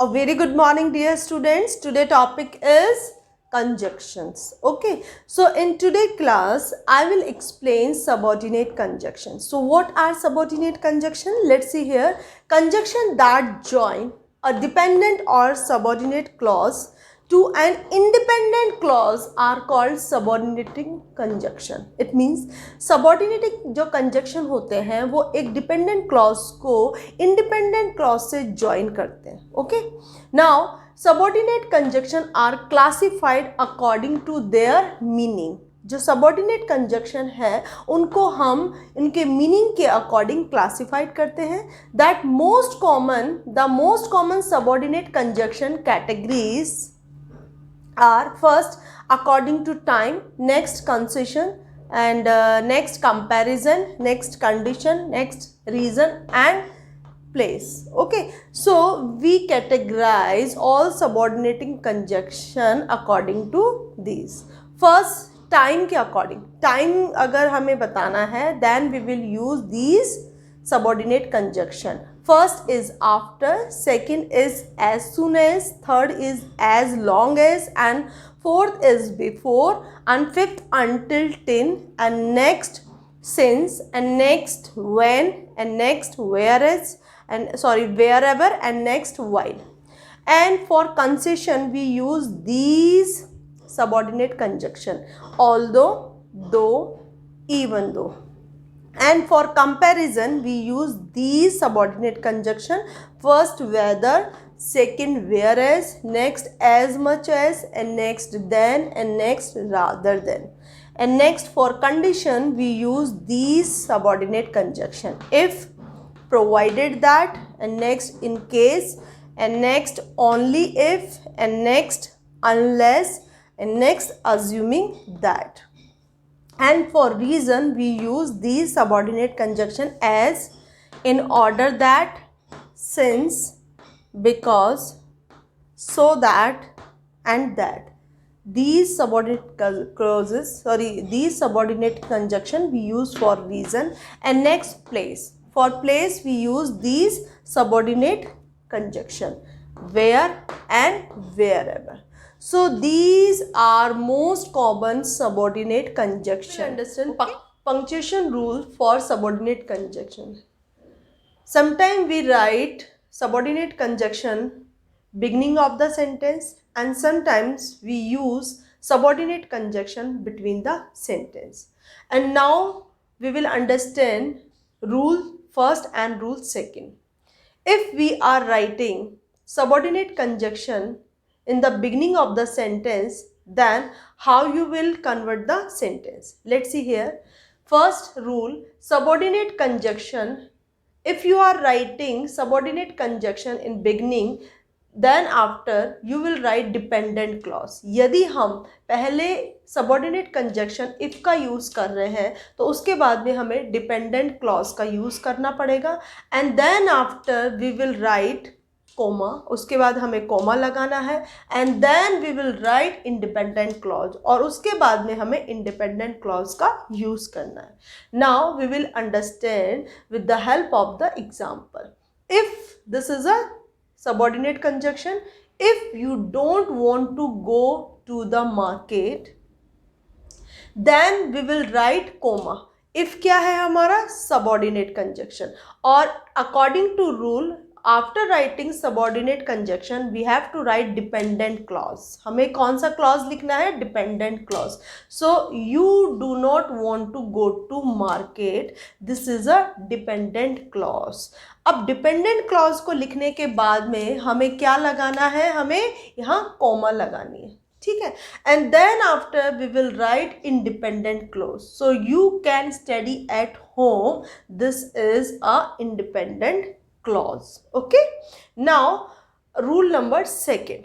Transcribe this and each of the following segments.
A very good morning, dear students. Today topic is conjunctions. Okay, so in today class, I will explain subordinate conjunctions. So what are subordinate conjunction? Let's see here. Conjunction that join a dependent or subordinate clause to an independent clause are called subordinating conjunction. It means subordinating जो conjunction होते हैं वो एक dependent clause को independent clause से join करते हैं. Okay. Now subordinate conjunction are classified according to their meaning. जो सबॉर्डिनेट कंजक्शन है उनको हम इनके मीनिंग के अकॉर्डिंग क्लासिफाइड करते हैं. That the most common subordinate conjunction categories are first according to time, next concession, and next comparison, next condition, next reason and place. Okay, so we categorize all subordinating conjunction according to these. First, time के according, time अगर हमें बताना है then we will use these subordinate conjunction. First is after, second is as soon as, third is as long as, and fourth is before, and fifth until till, and next since, and next when, and next whereas, and wherever, and next while. And for concession we use these subordinate conjunction: although, though, even though. And for comparison we use these subordinate conjunction: first whether, second whereas, next as much as, and next then, and next rather than. And next for condition we use these subordinate conjunction: if, provided that, and next in case, and next only if, and next unless, and next assuming that. And for reason we use these subordinate conjunction as in order that, since, because, so that, and that. These subordinate these subordinate conjunction we use for reason. And next place, for place we use these subordinate conjunction: where and wherever. So these are most common subordinate conjunction. Understand punctuation rule for subordinate conjunction. Sometimes we write subordinate conjunction beginning of the sentence, and sometimes we use subordinate conjunction between the sentence. And now we will understand rule first and rule second. If we are writing subordinate conjunction in the beginning of the sentence, then how you will convert the sentence? Let's see here. First rule, subordinate conjunction. If you are writing subordinate conjunction in beginning, then after you will write dependent clause. यदि हम पहले subordinate conjunction if का use कर रहे हैं तो उसके बाद में हमें dependent clause का यूज करना पड़ेगा. And then after we will write comma, उसके बाद हमें कोमा लगाना है. And then we will write independent clause, और उसके बाद में हमें इंडिपेंडेंट क्लॉज का यूज करना है. Now we will understand with the help of the example. If this is a subordinate conjunction, if you don't want to go to the market, then we will write comma. If क्या है हमारा? Subordinate conjunction. और according to rule, after writing subordinate conjunction we have to write dependent clause. हमें कौन सा clause लिखना है? Dependent clause. So you do not want to go to market, this is a dependent clause. अब dependent clause को लिखने के बाद में हमें क्या लगाना है? हमें यहाँ कॉमा लगानी है. ठीक है. And then after we will write independent clause. So you can study at home. This is a independent clause. Okay, now rule number second.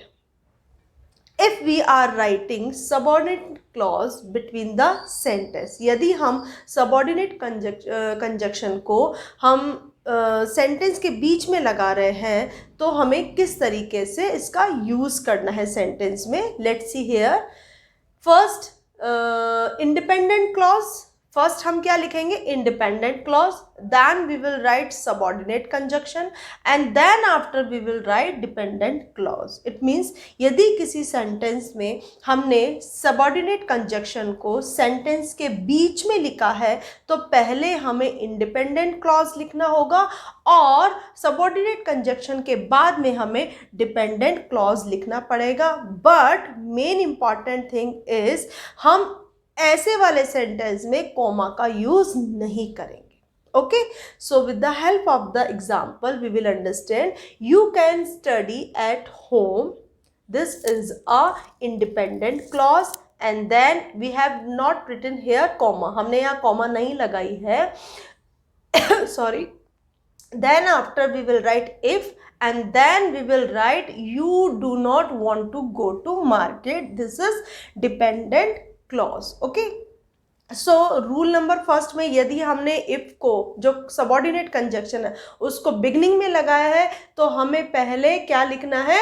If we are writing subordinate clause between the sentence, यदि हम subordinate conjunction को हम sentence के बीच में लगा रहे हैं तो हमें किस तरीके से इसका यूज करना है सेंटेंस में. Let's see here. First independent clause, first हम क्या लिखेंगे, independent clause, then we will write subordinate conjunction and then after we will write dependent clause. It means यदि किसी सेंटेंस में हमने सबऑर्डिनेट कंजक्शन को सेंटेंस के बीच में लिखा है तो पहले हमें इंडिपेंडेंट क्लॉज लिखना होगा और सबऑर्डिनेट कंजक्शन के बाद में हमें डिपेंडेंट क्लॉज लिखना पड़ेगा. But main important thing is हम ऐसे वाले सेंटेंस में कॉमा का यूज नहीं करेंगे. Okay, so with the help of the example we will understand. You can study at home. This is a independent clause and then we have not written here comma. हमने यहाँ comma नहीं लगाई है. Sorry. Then after we will write if and then we will write you do not want to go to market. This is dependent clause. Okay, so rule number first में यदि हमने if को जो subordinate conjunction है उसको beginning में लगाया है तो हमें पहले क्या लिखना है,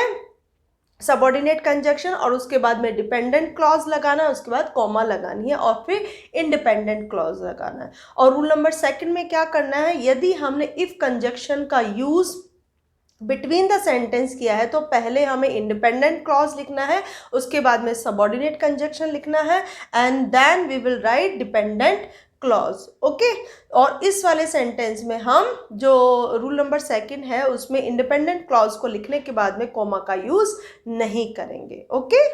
सबऑर्डिनेट कंजक्शन, और उसके बाद में डिपेंडेंट क्लॉज लगाना है, उसके बाद कॉमा लगानी है और फिर इंडिपेंडेंट क्लॉज लगाना है. और रूल नंबर सेकंड में क्या करना है, यदि हमने इफ कंजक्शन का यूज बिटवीन द सेंटेंस किया है तो पहले हमें इंडिपेंडेंट क्लॉज लिखना है, उसके बाद में सबऑर्डिनेट कंजक्शन लिखना है and then we will write dependent clause. Okay, और इस वाले सेंटेंस में हम जो रूल नंबर सेकंड है उसमें इंडिपेंडेंट क्लॉज को लिखने के बाद में कॉमा का यूज नहीं करेंगे. Okay,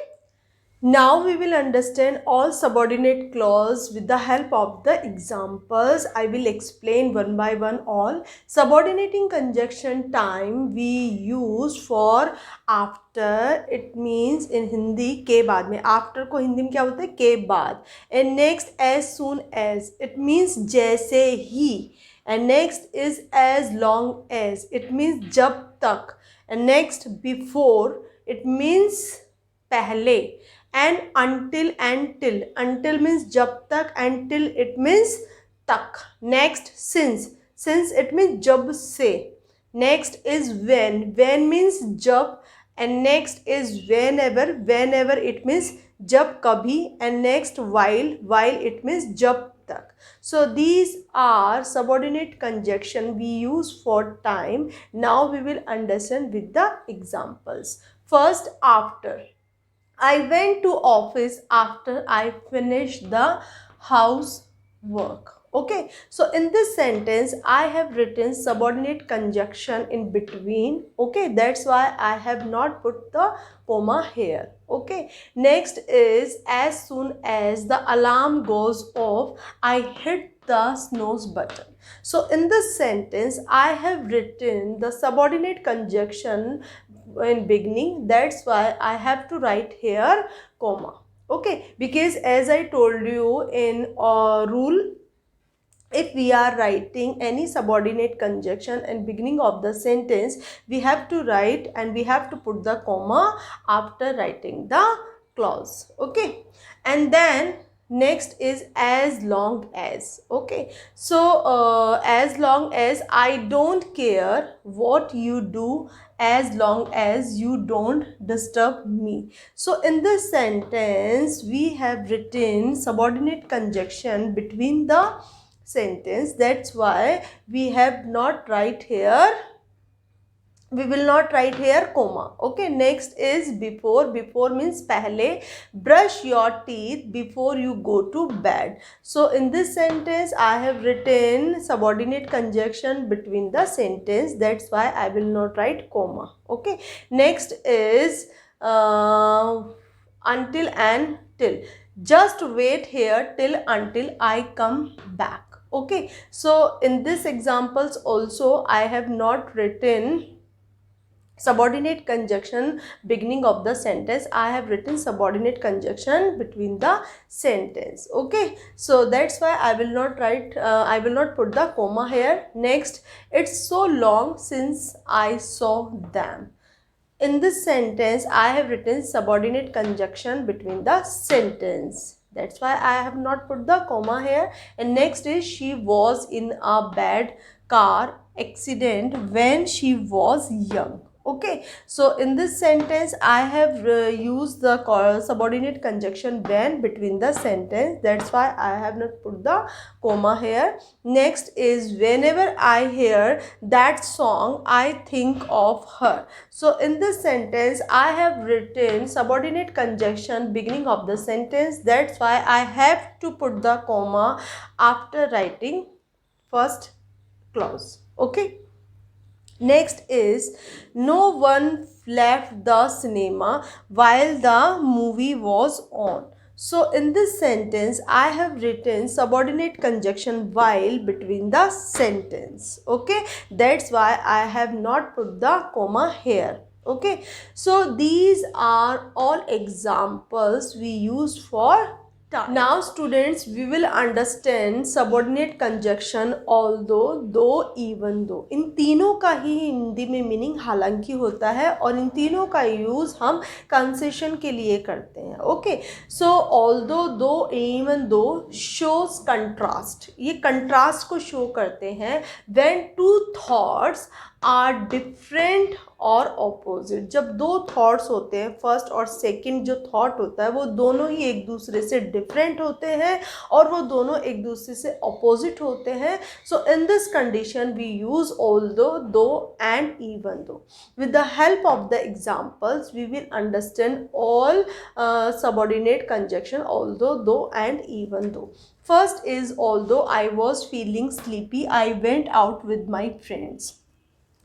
now we will understand all subordinate clause with the help of the examples. I will explain one by one all. Subordinating conjunction time we use for after. It means in Hindi के बाद में, after को हिंदी में क्या बोलते हैं, के बाद. And next as soon as. It means जैसे ही. And next is as long as. It means जब तक. And next before. It means पहले. And until means जब तक, and till it means तक. Next since it means जब से. Next is when means जब, and next is whenever it means जब कभी, and next while it means जब तक. So these are subordinate conjunction we use for time. Now we will understand with the examples. First, after. I went to office after I finished the housework. Okay, so in this sentence I have written subordinate conjunction in between. Okay, that's why I have not put the comma here. Okay, next is as soon as the alarm goes off, I hit the snooze button. So in this sentence I have written the subordinate conjunction in beginning. That's why I have to write here comma. Okay, because as I told you in rule, if we are writing any subordinate conjunction in beginning of the sentence, we have to write and we have to put the comma after writing the clause. Okay, and then next is as long as. Okay, so as long as, I don't care what you do as long as you don't disturb me. So in this sentence we have written subordinate conjunction between the sentence. That's why we have not write here, we will not write here comma. Okay, next is before. Before means पहले. Brush your teeth before you go to bed. So in this sentence I have written subordinate conjunction between the sentence. That's why I will not write comma. Okay, next is until and till. Just wait here till until I come back. Okay, so in this examples also I have not written subordinate conjunction beginning of the sentence. I have written subordinate conjunction between the sentence. Okay, so that's why I will not write I will not put the comma here. Next, it's so long since I saw them. In this sentence I have written subordinate conjunction between the sentence. That's why I have not put the comma here. And next is she was in a bad car accident when she was young. Okay, so in this sentence I have used the subordinate conjunction when between the sentence. That's why I have not put the comma here. Next is whenever I hear that song I think of her. So in this sentence I have written subordinate conjunction beginning of the sentence. That's why I have to put the comma after writing first clause. Okay. Next is no one left the cinema while the movie was on. So in this sentence I have written subordinate conjunction while between the sentence. Okay, that's why I have not put the comma here. Okay, so these are all examples we use for time. Now students, we will understand subordinate conjunction although, though, even though. इन तीनों का ही हिंदी में meaning हालांकि होता है और इन तीनों का use हम कंसेशन के लिए करते हैं. Okay, so although, though, even though shows contrast. ये कंट्रास्ट को शो करते हैं when two thoughts are different और ऑपोजिट. जब दो थॉट्स होते हैं, फर्स्ट और सेकंड जो थॉट होता है वो दोनों ही एक दूसरे से डिफरेंट होते हैं और वो दोनों एक दूसरे से ऑपोजिट होते हैं. So in this condition we use although, though and even though. With the help of the examples we will understand all subordinate conjunction although, though and even though. First is although I was feeling sleepy, I went out with my friends.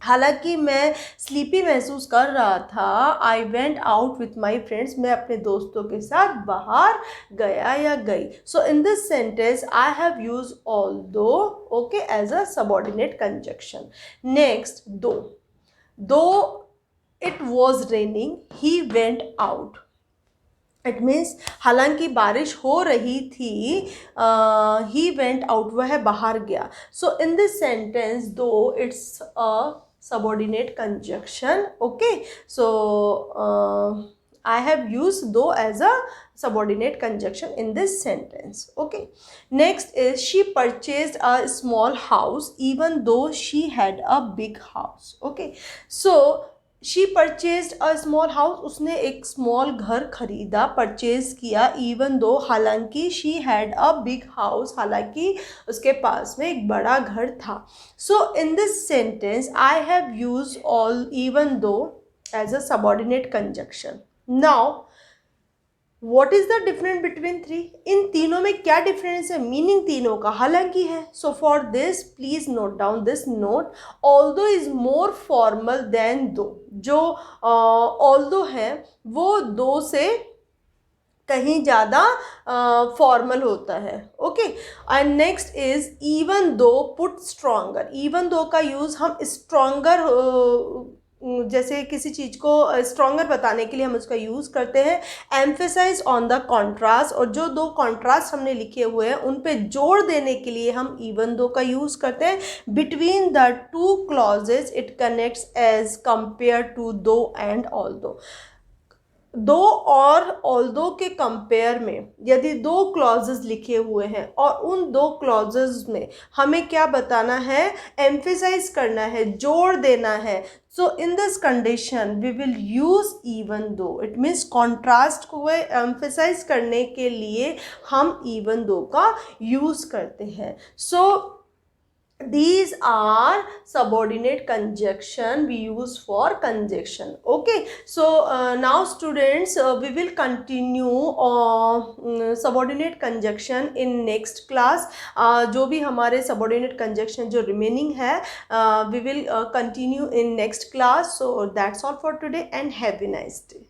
हालांकि मैं sleepy महसूस कर रहा था, I went out with my friends, मैं अपने दोस्तों के साथ बाहर गया या गई. So in this sentence I have use although, okay, as a subordinate conjunction. Next though. Though it was raining he went out. It means हालांकि बारिश हो रही थी, ही वेंट आउट, वह बाहर गया. सो इन दिस सेंटेंस दो it's a subordinate conjunction. Okay, so I have used though as a subordinate conjunction in this sentence. Okay, next is she purchased a small house even though she had a big house. Okay, so she purchased a small house, उसने एक small घर खरीदा, purchase किया, even though हालांकि she had a big house, हालांकि उसके पास में एक बड़ा घर था. So in this sentence I have use all even though as a subordinate conjunction. Now what is the difference between three? इन तीनों में क्या डिफरेंस है? मीनिंग तीनों का हालांकि है. So for this please note down this note. Although is more formal than though. जो ऑल्दो है वो दो से कहीं ज़्यादा फॉर्मल होता है. Okay, and next is even though put stronger. Even though का यूज़ हम स्ट्रॉन्गर, जैसे किसी चीज़ को स्ट्रॉन्गर बताने के लिए हम उसका यूज़ करते हैं. एम्फेसाइज ऑन द कॉन्ट्रास्ट, और जो दो कॉन्ट्रास्ट हमने लिखे हुए हैं उन पे जोड़ देने के लिए हम इवन दो का यूज़ करते हैं. Between the two clauses it connects as compare to though and although. Though और ऑल्दो के कंपेयर में यदि दो क्लॉजेस लिखे हुए हैं और उन दो क्लॉजेस में हमें क्या बताना है? एम्फेसाइज करना है, जोड़ देना है. So in this condition we will use even though. It means contrast को एम्फेसाइज करने के लिए हम इवन दो का यूज़ करते हैं. सो these are subordinate conjunction we use for conjunction. Okay, so now students we will continue subordinate conjunction in next class. जो भी हमारे subordinate conjunction जो remaining है we will continue in next class. So that's all for today and have a nice day.